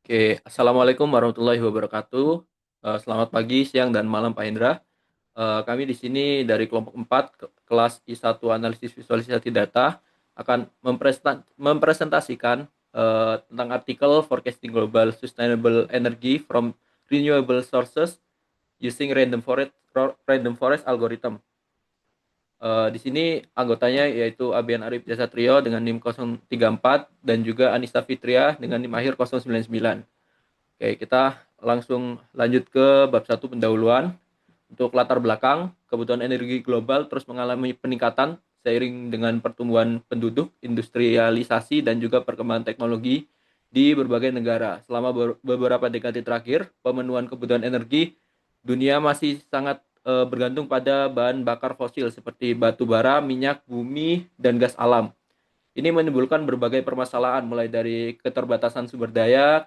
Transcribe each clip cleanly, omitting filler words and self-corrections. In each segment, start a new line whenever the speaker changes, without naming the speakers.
Oke, assalamualaikum warahmatullahi wabarakatuh. Selamat pagi, siang, dan malam Pak Hendra. Kami di sini dari kelompok 4 kelas I1 Analisis Visualisasi Data akan mempresentasikan tentang artikel Forecasting Global Sustainable Energy from Renewable Sources Using Random Forest Algorithm. Di sini anggotanya yaitu Abian Arif Jasatrio dengan NIM 034 dan juga Anissa Fitria dengan NIM akhir 099. Oke, kita langsung lanjut ke bab 1 pendahuluan. Untuk latar belakang, kebutuhan energi global terus mengalami peningkatan seiring dengan pertumbuhan penduduk, industrialisasi, dan juga perkembangan teknologi di berbagai negara. Selama beberapa dekade terakhir, pemenuhan kebutuhan energi dunia masih sangat bergantung pada bahan bakar fosil seperti batu bara, minyak, bumi, dan gas alam. Ini menimbulkan berbagai permasalahan mulai dari keterbatasan sumber daya,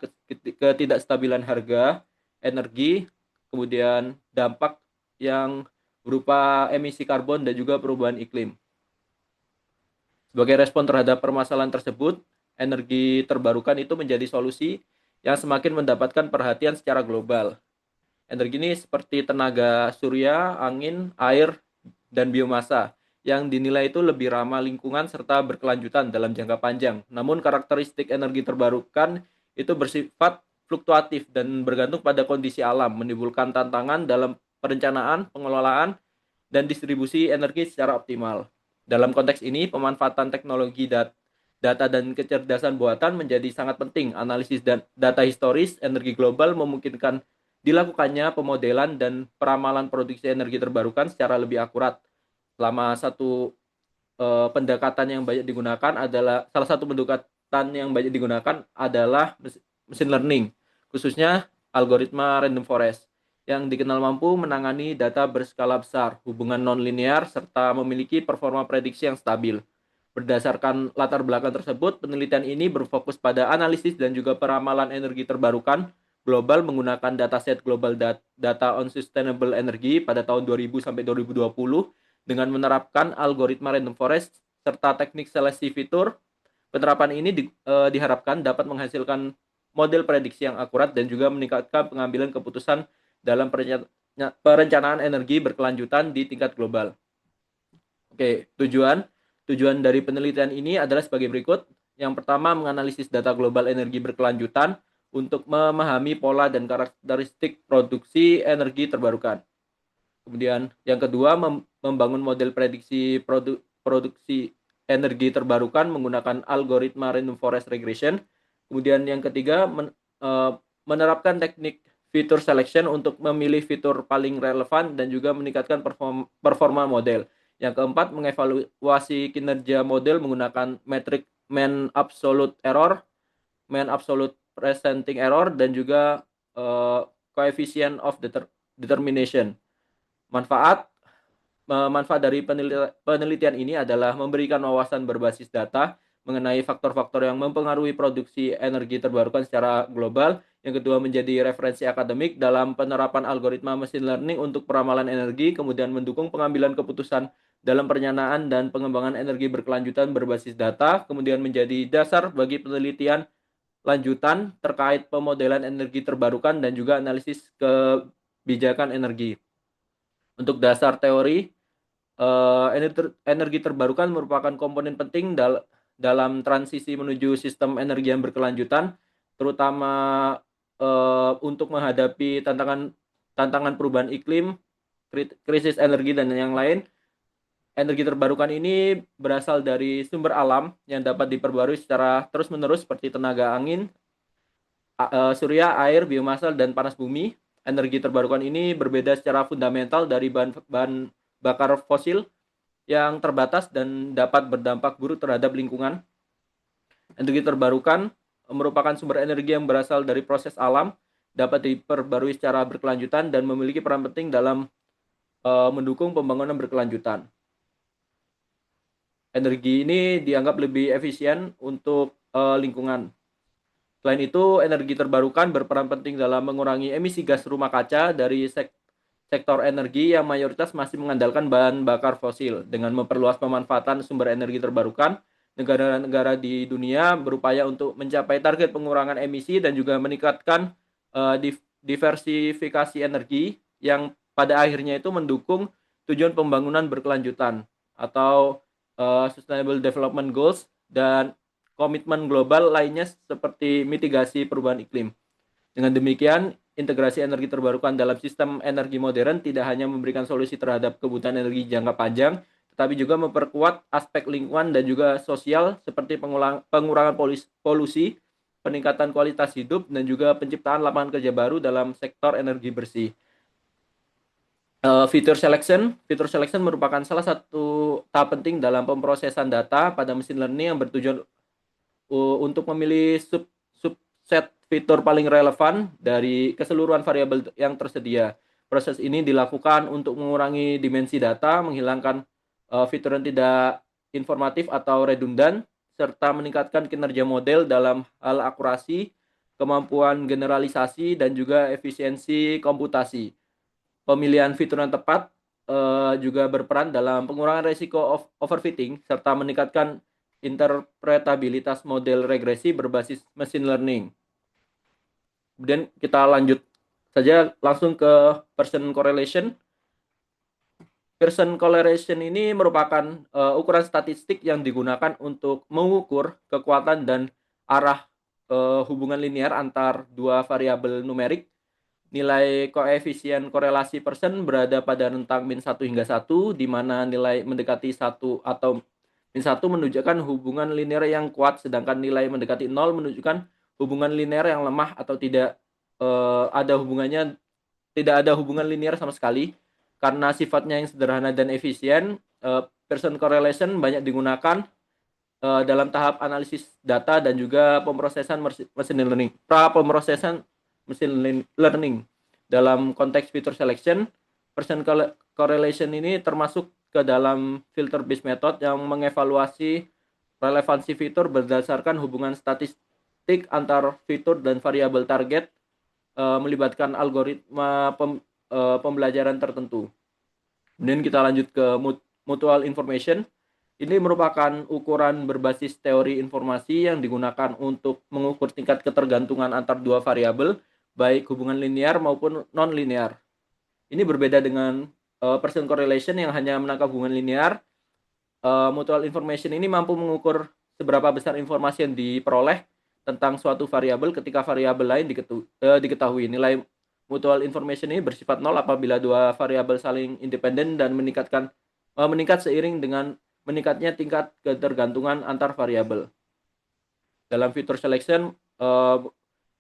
ketidakstabilan harga energi, kemudian dampak yang berupa emisi karbon dan juga perubahan iklim. Sebagai respon terhadap permasalahan tersebut, energi terbarukan itu menjadi solusi yang semakin mendapatkan perhatian secara global. Energi ini seperti tenaga surya, angin, air, dan biomasa yang dinilai itu lebih ramah lingkungan serta berkelanjutan dalam jangka panjang. Namun karakteristik energi terbarukan itu bersifat fluktuatif dan bergantung pada kondisi alam, menimbulkan tantangan dalam perencanaan, pengelolaan, dan distribusi energi secara optimal. Dalam konteks ini, pemanfaatan teknologi data dan kecerdasan buatan menjadi sangat penting. Analisis dan data historis energi global memungkinkan dilakukannya pemodelan dan peramalan produksi energi terbarukan secara lebih akurat. Selama satu pendekatan yang banyak digunakan adalah salah satu pendekatan yang banyak digunakan adalah machine learning, khususnya algoritma random forest yang dikenal mampu menangani data berskala besar, hubungan nonlinear, serta memiliki performa prediksi yang stabil. Berdasarkan latar belakang tersebut, penelitian ini berfokus pada analisis dan juga peramalan energi terbarukan global menggunakan dataset Global Data on Sustainable Energy pada tahun 2000 sampai 2020 dengan menerapkan algoritma random forest serta teknik seleksi fitur. Penerapan ini diharapkan dapat menghasilkan model prediksi yang akurat dan juga meningkatkan pengambilan keputusan dalam perencanaan energi berkelanjutan di tingkat global. Oke, tujuan dari penelitian ini adalah sebagai berikut. Yang pertama, menganalisis data global energi berkelanjutan untuk memahami pola dan karakteristik produksi energi terbarukan. Kemudian yang kedua, membangun model prediksi produksi energi terbarukan menggunakan algoritma random forest regression. Kemudian yang ketiga, menerapkan teknik fitur selection untuk memilih fitur paling relevan dan juga meningkatkan performa model. Yang keempat, mengevaluasi kinerja model menggunakan metrik mean absolute error, mean absolute presenting error, dan juga coefficient of determination. Manfaat dari penelitian ini adalah memberikan wawasan berbasis data mengenai faktor-faktor yang mempengaruhi produksi energi terbarukan secara global. Yang kedua, menjadi referensi akademik dalam penerapan algoritma machine learning untuk peramalan energi, kemudian mendukung pengambilan keputusan dalam perencanaan dan pengembangan energi berkelanjutan berbasis data, kemudian menjadi dasar bagi penelitian lanjutan terkait pemodelan energi terbarukan dan juga analisis kebijakan energi. Untuk dasar teori, energi terbarukan merupakan komponen penting dalam transisi menuju sistem energi yang berkelanjutan, terutama untuk menghadapi tantangan perubahan iklim, krisis energi, dan yang lain. Energi terbarukan ini berasal dari sumber alam yang dapat diperbarui secara terus-menerus seperti tenaga angin, surya, air, biomasa, dan panas bumi. Energi terbarukan ini berbeda secara fundamental dari bahan bakar fosil yang terbatas dan dapat berdampak buruk terhadap lingkungan. Energi terbarukan merupakan sumber energi yang berasal dari proses alam, dapat diperbarui secara berkelanjutan dan memiliki peran penting dalam mendukung pembangunan berkelanjutan. Energi ini dianggap lebih efisien untuk lingkungan. Selain itu, energi terbarukan berperan penting dalam mengurangi emisi gas rumah kaca dari sektor energi yang mayoritas masih mengandalkan bahan bakar fosil. Dengan memperluas pemanfaatan sumber energi terbarukan, negara-negara di dunia berupaya untuk mencapai target pengurangan emisi dan juga meningkatkan diversifikasi energi yang pada akhirnya itu mendukung tujuan pembangunan berkelanjutan atau Sustainable Development Goals dan komitmen global lainnya seperti mitigasi perubahan iklim. Dengan demikian, integrasi energi terbarukan dalam sistem energi modern tidak hanya memberikan solusi terhadap kebutuhan energi jangka panjang, tetapi juga memperkuat aspek lingkungan dan juga sosial seperti pengurangan polusi, peningkatan kualitas hidup, dan juga penciptaan lapangan kerja baru dalam sektor energi bersih. Fitur selection merupakan salah satu tahap penting dalam pemrosesan data pada mesin learning yang bertujuan untuk memilih subset fitur paling relevan dari keseluruhan variabel yang tersedia. Proses ini dilakukan untuk mengurangi dimensi data, menghilangkan fitur yang tidak informatif atau redundan, serta meningkatkan kinerja model dalam hal akurasi, kemampuan generalisasi, dan juga efisiensi komputasi. Pemilihan fitur yang tepat juga berperan dalam pengurangan risiko overfitting serta meningkatkan interpretabilitas model regresi berbasis machine learning. Kemudian kita lanjut saja langsung ke Pearson correlation. Pearson correlation ini merupakan ukuran statistik yang digunakan untuk mengukur kekuatan dan arah hubungan linear antar dua variabel numerik. Nilai koefisien korelasi Pearson berada pada rentang min 1 hingga 1, di mana nilai mendekati 1 atau min 1 menunjukkan hubungan linear yang kuat, sedangkan nilai mendekati 0 menunjukkan hubungan linear yang lemah atau tidak ada hubungan linear sama sekali. Karena sifatnya yang sederhana dan efisien, Pearson correlation banyak digunakan dalam tahap analisis data dan juga pemrosesan machine learning. Pemrosesan machine learning. Dalam konteks fitur selection, Pearson correlation ini termasuk ke dalam filter based method yang mengevaluasi relevansi fitur berdasarkan hubungan statistik antar fitur dan variabel target melibatkan algoritma pembelajaran tertentu. Kemudian kita lanjut ke mutual information. Ini merupakan ukuran berbasis teori informasi yang digunakan untuk mengukur tingkat ketergantungan antar dua variabel, baik hubungan linear maupun non-linear. Ini berbeda dengan Pearson correlation yang hanya menangkap hubungan linear. Mutual information ini mampu mengukur seberapa besar informasi yang diperoleh tentang suatu variabel ketika variabel lain diketahui. Nilai mutual information ini bersifat nol apabila dua variabel saling independen dan meningkat seiring dengan meningkatnya tingkat ketergantungan antar variabel. Dalam fitur selection,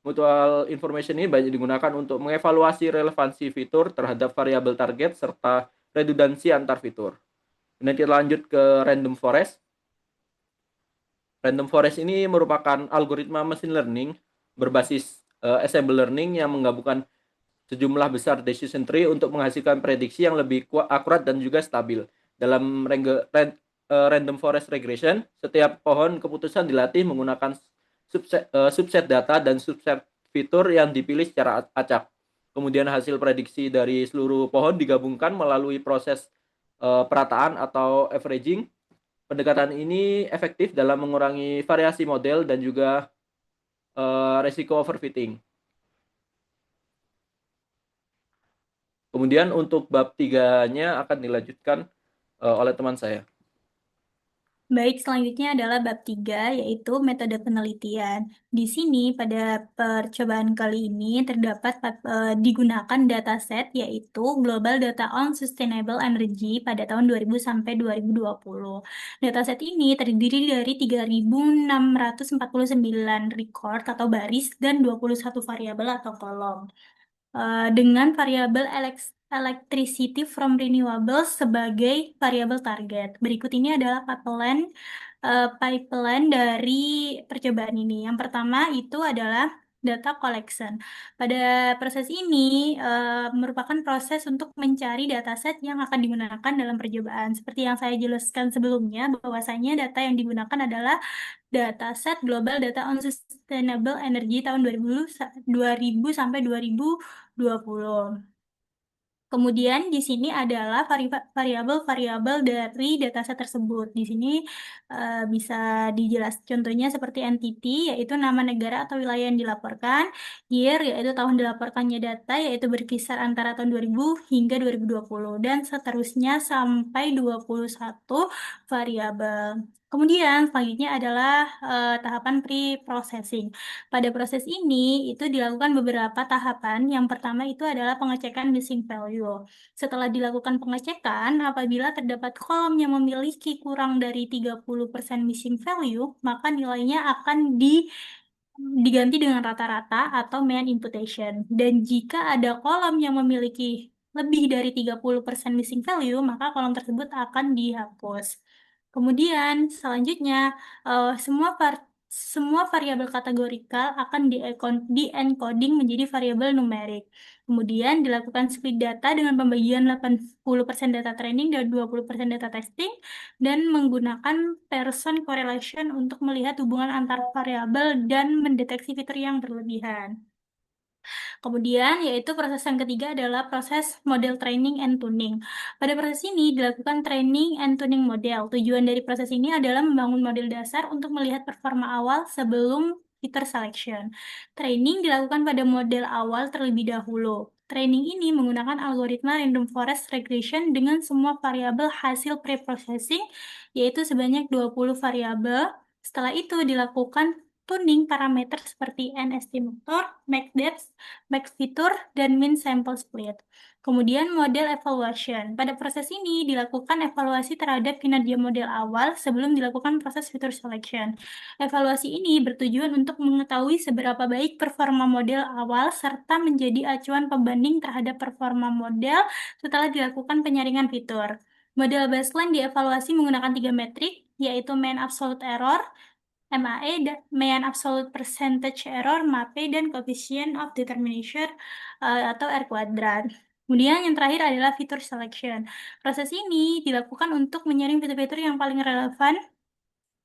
mutual information ini banyak digunakan untuk mengevaluasi relevansi fitur terhadap variabel target serta redundansi antar fitur. Kemudian kita lanjut ke random forest. Random forest ini merupakan algoritma machine learning berbasis ensemble learning yang menggabungkan sejumlah besar decision tree untuk menghasilkan prediksi yang lebih akurat dan juga stabil. Dalam random forest regression, setiap pohon keputusan dilatih menggunakan subset data dan subset fitur yang dipilih secara acak. Kemudian hasil prediksi dari seluruh pohon digabungkan melalui proses perataan atau averaging. Pendekatan ini efektif dalam mengurangi variasi model dan juga resiko overfitting. Kemudian untuk bab 3-nya akan dilanjutkan oleh teman saya.
Baik, selanjutnya adalah bab 3, yaitu metode penelitian. Di sini, pada percobaan kali ini, terdapat digunakan dataset, yaitu Global Data on Sustainable Energy pada tahun 2000 sampai 2020. Dataset ini terdiri dari 3.649 record atau baris dan 21 variabel atau kolom. Dengan variabel electricity from renewables sebagai variabel target. Berikut ini adalah pipeline dari percobaan ini. Yang pertama itu adalah data collection. Pada proses ini merupakan proses untuk mencari dataset yang akan digunakan dalam percobaan. Seperti yang saya jelaskan sebelumnya, bahwasanya data yang digunakan adalah dataset Global Data on Sustainable Energy tahun 2000 sampai 2020. Kemudian di sini adalah variabel-variabel dari dataset tersebut. Di sini bisa dijelas contohnya seperti entity, yaitu nama negara atau wilayah yang dilaporkan, year, yaitu tahun dilaporkannya data, yaitu berkisar antara tahun 2000 hingga 2020, dan seterusnya sampai 21 variabel. Kemudian selanjutnya adalah tahapan pre-processing. Pada proses ini, itu dilakukan beberapa tahapan. Yang pertama itu adalah pengecekan missing value. Setelah dilakukan pengecekan, apabila terdapat kolom yang memiliki kurang dari 30% missing value, maka nilainya akan diganti dengan rata-rata atau mean imputation. Dan jika ada kolom yang memiliki lebih dari 30% missing value, maka kolom tersebut akan dihapus. Kemudian, selanjutnya, semua variabel kategorikal akan di-encoding menjadi variabel numerik. Kemudian dilakukan split data dengan pembagian 80% data training dan 20% data testing, dan menggunakan Pearson correlation untuk melihat hubungan antar variabel dan mendeteksi fitur yang berlebihan. Kemudian, yaitu proses yang ketiga adalah proses model training and tuning. Pada proses ini dilakukan training and tuning model. Tujuan dari proses ini adalah membangun model dasar untuk melihat performa awal sebelum feature selection. Training dilakukan pada model awal terlebih dahulu. Training ini menggunakan algoritma random forest regression dengan semua variabel hasil pre-processing, yaitu sebanyak 20 variabel. Setelah itu dilakukan tuning parameter seperti n estimator, max depth, max fitur, dan min sample split. Kemudian model evaluation. Pada proses ini dilakukan evaluasi terhadap kinerja model awal sebelum dilakukan proses feature selection. Evaluasi ini bertujuan untuk mengetahui seberapa baik performa model awal serta menjadi acuan pembanding terhadap performa model setelah dilakukan penyaringan fitur. Model baseline dievaluasi menggunakan tiga metrik, yaitu mean absolute error, MAE, Mean Absolute Percentage Error, MAPE, dan Coefficient of Determination atau R kuadrat. Kemudian yang terakhir adalah Feature Selection. Proses ini dilakukan untuk menyaring fitur-fitur yang paling relevan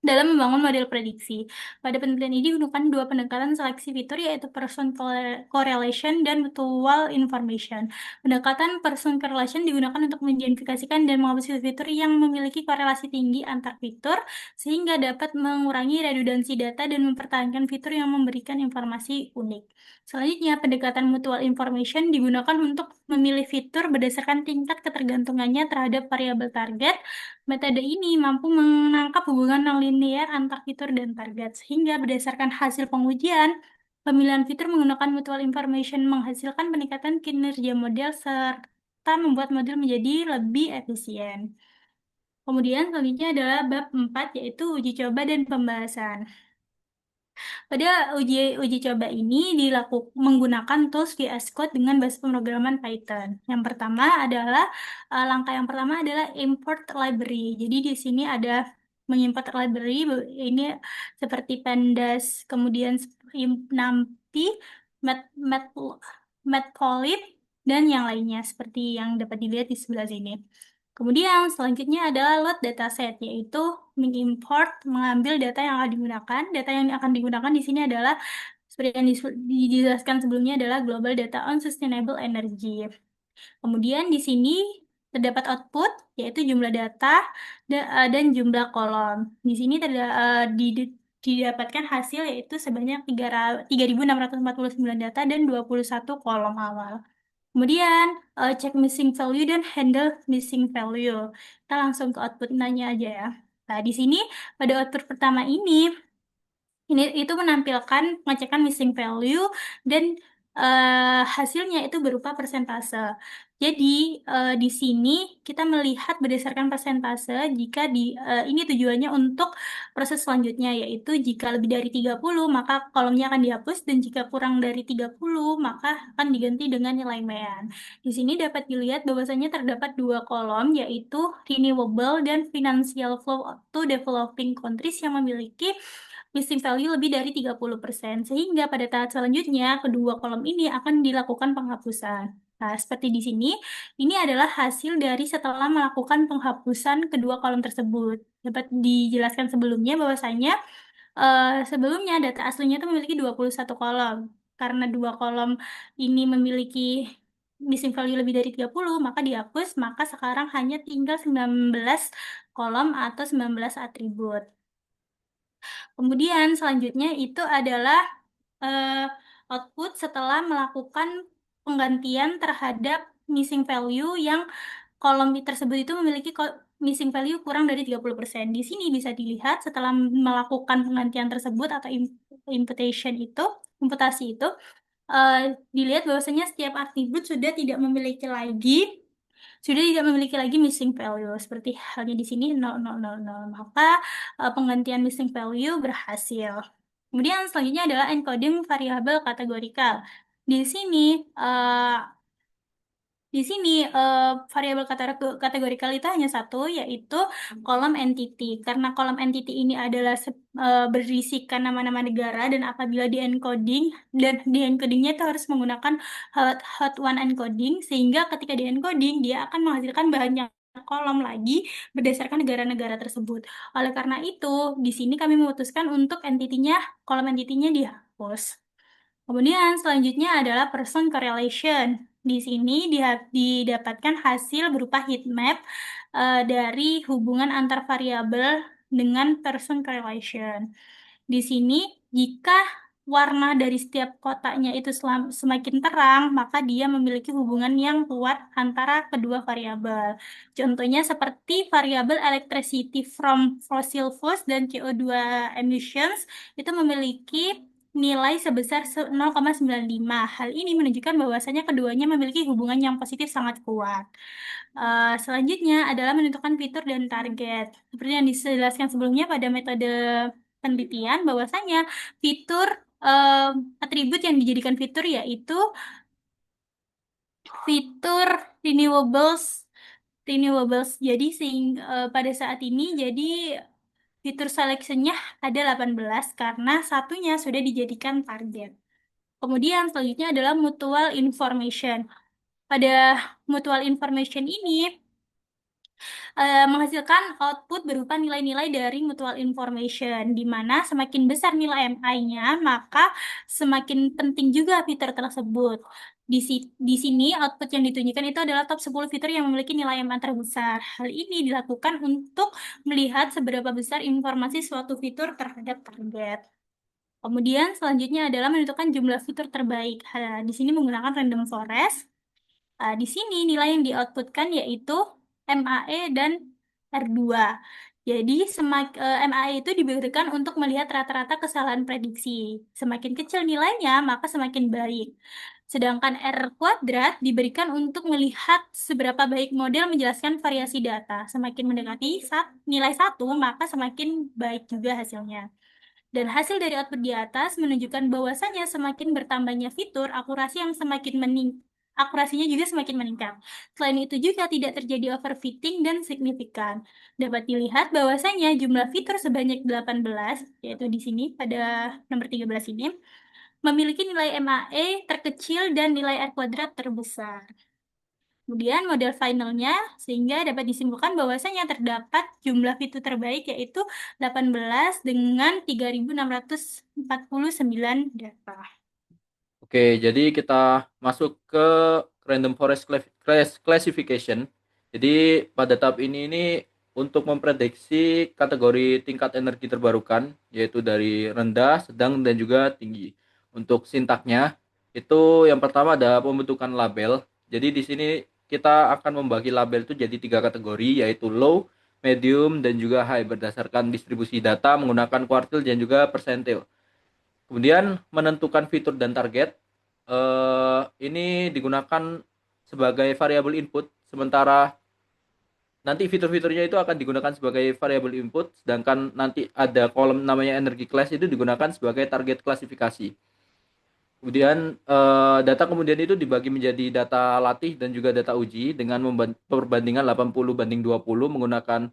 dalam membangun model prediksi. Pada penelitian ini digunakan dua pendekatan seleksi fitur, yaitu Person Correlation dan Mutual Information. Pendekatan Person Correlation digunakan untuk mengidentifikasikan dan menghapus fitur-fitur yang memiliki korelasi tinggi antar fitur, sehingga dapat mengurangi redundansi data dan mempertahankan fitur yang memberikan informasi unik. Selanjutnya, pendekatan Mutual Information digunakan untuk memilih fitur berdasarkan tingkat ketergantungannya terhadap variabel target. Metode ini mampu menangkap hubungan non-linear antar fitur dan target, sehingga berdasarkan hasil pengujian, pemilihan fitur menggunakan mutual information menghasilkan peningkatan kinerja model serta membuat model menjadi lebih efisien. Kemudian selanjutnya adalah bab 4, yaitu uji coba dan pembahasan. Pada uji coba ini menggunakan tools VS Code dengan bahasa pemrograman Python. Yang pertama adalah langkah yang pertama adalah import library. Jadi di sini ada mengimport library ini seperti pandas, kemudian NumPy, Matplotlib, dan yang lainnya seperti yang dapat dilihat di sebelah sini. Kemudian selanjutnya adalah load dataset, yaitu mengimport, mengambil data yang akan digunakan. Data yang akan digunakan di sini adalah seperti yang dijelaskan sebelumnya adalah Global Data on Sustainable Energy. Kemudian di sini terdapat output, yaitu jumlah data dan jumlah kolom. Di sini didapatkan hasil yaitu sebanyak 3.649 data dan 21 kolom awal. Kemudian, cek missing value dan handle missing value. Kita langsung ke output nanya aja ya. Nah, di sini pada output pertama ini itu menampilkan pengecekan missing value dan hasilnya itu berupa persentase. Jadi di sini kita melihat berdasarkan persentase jika ini tujuannya untuk proses selanjutnya, yaitu jika lebih dari 30 maka kolomnya akan dihapus, dan jika kurang dari 30 maka akan diganti dengan nilai mean. Di sini dapat dilihat bahwasanya terdapat dua kolom, yaitu renewable dan financial flow to developing countries yang memiliki missing value lebih dari 30%, sehingga pada tahap selanjutnya kedua kolom ini akan dilakukan penghapusan. Nah, seperti di sini, ini adalah hasil dari setelah melakukan penghapusan kedua kolom tersebut. Dapat dijelaskan sebelumnya bahwasanya sebelumnya data aslinya itu memiliki 21 kolom. Karena dua kolom ini memiliki missing value lebih dari 30, maka dihapus, maka sekarang hanya tinggal 19 kolom atau 19 atribut. Kemudian selanjutnya itu adalah eh, output setelah melakukan penggantian terhadap missing value yang kolom tersebut itu memiliki missing value kurang dari 30%. Di sini bisa dilihat setelah melakukan penggantian tersebut atau imputation itu, imputasi itu, eh, dilihat bahwasanya setiap atribut sudah tidak memiliki lagi missing value. Seperti halnya di sini 0000. Maka penggantian missing value berhasil. Kemudian selanjutnya adalah encoding variabel kategorikal. Di sini eh, variabel kategorikal itu hanya satu, yaitu kolom entity. Karena kolom entity ini adalah berisikan nama-nama negara, dan apabila di-encoding, dan di-encodingnya itu harus menggunakan hot one encoding, sehingga ketika di-encoding, dia akan menghasilkan banyak kolom lagi berdasarkan negara-negara tersebut. Oleh karena itu, di sini kami memutuskan untuk kolom entity-nya dihapus. Kemudian selanjutnya adalah person correlation. Di sini didapatkan hasil berupa heat map dari hubungan antar variabel dengan person correlation. Di sini, jika warna dari setiap kotaknya itu semakin terang, maka dia memiliki hubungan yang kuat antara kedua variabel. Contohnya seperti variabel electricity from fossil fuels dan CO2 emissions itu memiliki nilai sebesar 0,95. Hal ini menunjukkan bahwasanya keduanya memiliki hubungan yang positif sangat kuat. Selanjutnya adalah menentukan fitur dan target. Seperti yang dijelaskan sebelumnya pada metode penelitian, bahwasanya fitur eh, atribut yang dijadikan fitur yaitu fitur renewables renewables. Jadi pada saat ini jadi fitur selectionnya ada 18 karena satunya sudah dijadikan target. Kemudian selanjutnya adalah mutual information. Pada mutual information ini menghasilkan output berupa nilai-nilai dari mutual information, di mana semakin besar nilai MI-nya, maka semakin penting juga fitur tersebut. Di sini output yang ditunjukkan itu adalah top 10 fitur yang memiliki nilai MI terbesar. Hal ini dilakukan untuk melihat seberapa besar informasi suatu fitur terhadap target. Kemudian selanjutnya adalah menentukan jumlah fitur terbaik. Di sini menggunakan random forest. Di sini nilai yang di-outputkan yaitu MAE dan R2. Jadi MAE itu diberikan untuk melihat rata-rata kesalahan prediksi. Semakin kecil nilainya, maka semakin baik. Sedangkan R kuadrat diberikan untuk melihat seberapa baik model menjelaskan variasi data. Semakin mendekati nilai 1, maka semakin baik juga hasilnya. Dan hasil dari output di atas menunjukkan bahwasanya semakin bertambahnya fitur, akurasinya juga semakin meningkat. Selain itu juga tidak terjadi overfitting dan signifikan. Dapat dilihat bahwasanya jumlah fitur sebanyak 18, yaitu di sini pada nomor 13 ini, memiliki nilai MAE terkecil dan nilai R kuadrat terbesar. Kemudian model finalnya, sehingga dapat disimpulkan bahwasanya terdapat jumlah fitur terbaik yaitu 18 dengan 3.649 data.
Oke, jadi kita masuk ke random forest classification. Jadi pada tahap ini untuk memprediksi kategori tingkat energi terbarukan, yaitu dari rendah, sedang, dan juga tinggi. Untuk sintaknya, itu yang pertama ada pembentukan label. Jadi di sini kita akan membagi label itu jadi 3 kategori, yaitu low, medium, dan juga high berdasarkan distribusi data menggunakan kuartil dan juga persentil. Kemudian menentukan fitur dan target ini digunakan sebagai variabel input, sementara nanti fitur-fiturnya itu akan digunakan sebagai variabel input, sedangkan nanti ada kolom namanya energy class itu digunakan sebagai target klasifikasi. Kemudian data kemudian itu dibagi menjadi data latih dan juga data uji dengan perbandingan 80:20 menggunakan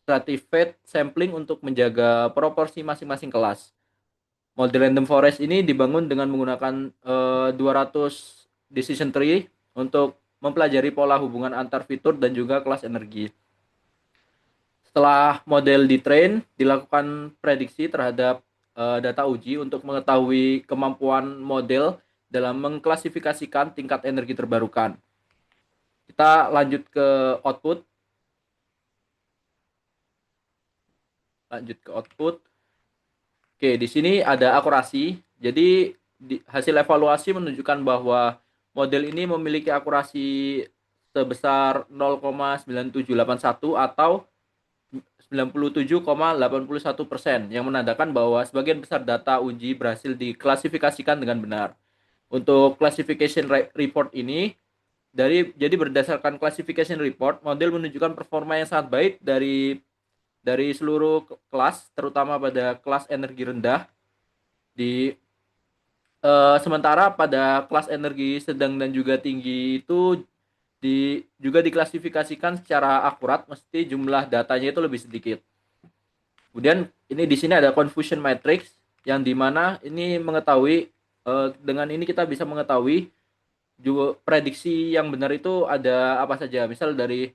stratified sampling untuk menjaga proporsi masing-masing kelas. Model random forest ini dibangun dengan menggunakan 200 decision tree untuk mempelajari pola hubungan antar fitur dan juga kelas energi. Setelah model ditrain, dilakukan prediksi terhadap data uji untuk mengetahui kemampuan model dalam mengklasifikasikan tingkat energi terbarukan. Kita lanjut ke output. Lanjut ke output. Oke, di sini ada akurasi. Jadi hasil evaluasi menunjukkan bahwa model ini memiliki akurasi sebesar 0,9781 atau 97,81%, yang menandakan bahwa sebagian besar data uji berhasil diklasifikasikan dengan benar. Untuk classification report ini, jadi berdasarkan classification report, model menunjukkan performa yang sangat baik dari seluruh kelas, terutama pada kelas energi rendah. Sementara pada kelas energi sedang dan juga tinggi itu juga diklasifikasikan secara akurat, mesti jumlah datanya itu lebih sedikit. Kemudian ini di sini ada confusion matrix, yang dimana ini mengetahui, dengan ini kita bisa mengetahui juga prediksi yang benar itu ada apa saja. Misal dari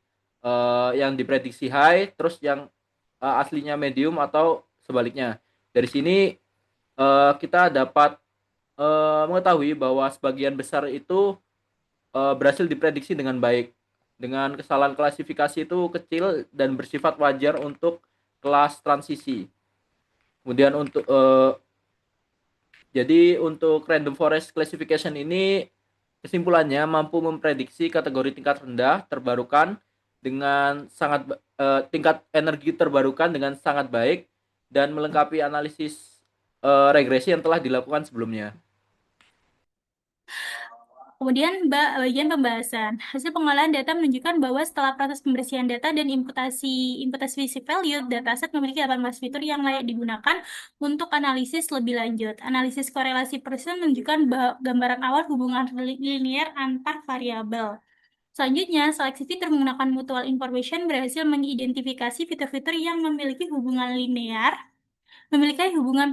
yang diprediksi high, terus yang aslinya medium atau sebaliknya. Dari sini kita dapat mengetahui bahwa sebagian besar itu berhasil diprediksi dengan baik, dengan kesalahan klasifikasi itu kecil dan bersifat wajar untuk kelas transisi. Kemudian untuk random forest classification ini, kesimpulannya mampu memprediksi kategori tingkat rendah terbarukan dengan tingkat energi terbarukan dengan sangat baik, dan melengkapi analisis regresi yang telah dilakukan sebelumnya.
Kemudian bagian pembahasan. Hasil pengolahan data menunjukkan bahwa setelah proses pembersihan data dan imputasi value, dataset memiliki 18 fitur yang layak digunakan untuk analisis lebih lanjut. Analisis korelasi Pearson menunjukkan gambaran awal hubungan linear antar variabel. Selanjutnya, seleksi fitur menggunakan mutual information berhasil mengidentifikasi fitur-fitur yang memiliki hubungan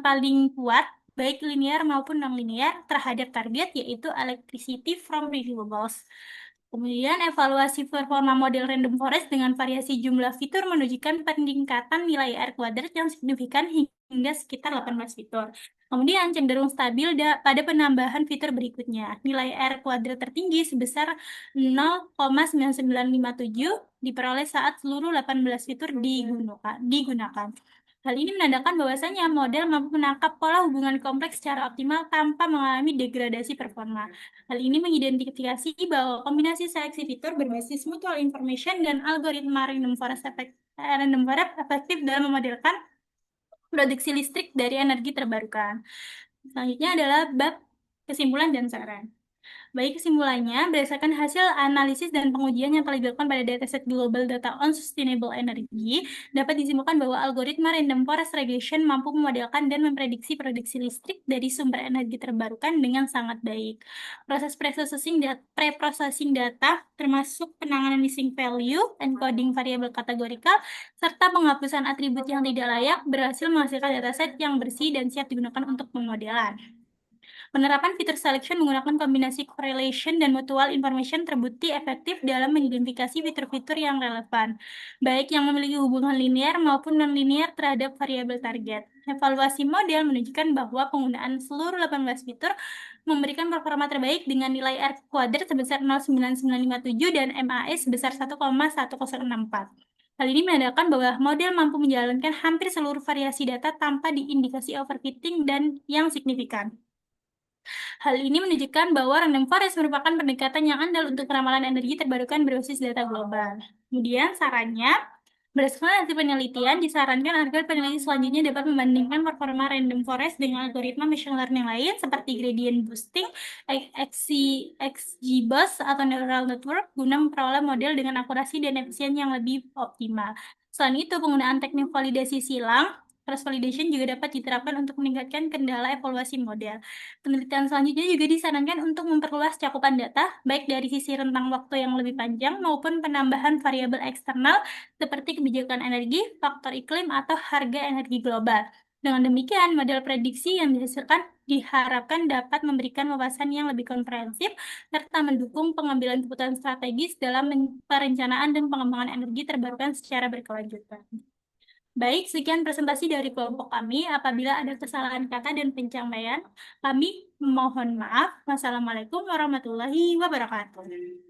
paling kuat, baik linear maupun non-linear, terhadap target, yaitu electricity from renewables. Kemudian, evaluasi performa model random forest dengan variasi jumlah fitur menunjukkan peningkatan nilai R kuadrat yang signifikan hingga sekitar 18 fitur. Kemudian, cenderung stabil pada penambahan fitur berikutnya. Nilai R kuadrat tertinggi sebesar 0,9957 diperoleh saat seluruh 18 fitur digunakan. Hal ini menandakan bahwasanya model mampu menangkap pola hubungan kompleks secara optimal tanpa mengalami degradasi performa. Hal ini mengidentifikasi bahwa kombinasi seleksi fitur berbasis mutual information dan algoritma random forest efektif dalam memodelkan produksi listrik dari energi terbarukan. Selanjutnya adalah bab kesimpulan dan saran. Baik, kesimpulannya, berdasarkan hasil analisis dan pengujian yang telah dilakukan pada dataset Global Data on Sustainable Energy, dapat disimpulkan bahwa algoritma random forest regression mampu memodelkan dan memprediksi produksi listrik dari sumber energi terbarukan dengan sangat baik. Proses pre-processing data, termasuk penanganan missing value, encoding variabel kategorikal, serta penghapusan atribut yang tidak layak, berhasil menghasilkan dataset yang bersih dan siap digunakan untuk pemodelan. Penerapan fitur selection menggunakan kombinasi correlation dan mutual information terbukti efektif dalam mengidentifikasi fitur-fitur yang relevan, baik yang memiliki hubungan linear maupun non-linear terhadap variabel target. Evaluasi model menunjukkan bahwa penggunaan seluruh 18 fitur memberikan performa terbaik dengan nilai R kuadrat sebesar 0,9957 dan MAE sebesar 1,1064. Hal ini menandakan bahwa model mampu menjalankan hampir seluruh variasi data tanpa diindikasi overfitting dan yang signifikan. Hal ini menunjukkan bahwa random forest merupakan pendekatan yang andal untuk ramalan energi terbarukan berbasis data global. Kemudian sarannya, berdasarkan hasil penelitian, disarankan agar peneliti selanjutnya dapat membandingkan performa random forest dengan algoritma machine learning lain seperti gradient boosting, XGBoost, atau neural network guna memperoleh model dengan akurasi dan efisien yang lebih optimal. Selain itu, penggunaan teknik validasi silang, cross validation, juga dapat diterapkan untuk meningkatkan kendala evaluasi model. Penelitian selanjutnya juga disarankan untuk memperluas cakupan data, baik dari sisi rentang waktu yang lebih panjang maupun penambahan variabel eksternal seperti kebijakan energi, faktor iklim, atau harga energi global. Dengan demikian, model prediksi yang dihasilkan diharapkan dapat memberikan wawasan yang lebih komprehensif serta mendukung pengambilan keputusan strategis dalam perencanaan dan pengembangan energi terbarukan secara berkelanjutan. Baik, sekian presentasi dari kelompok kami. Apabila ada kesalahan kata dan pencapaian, kami mohon maaf. Wassalamualaikum warahmatullahi wabarakatuh.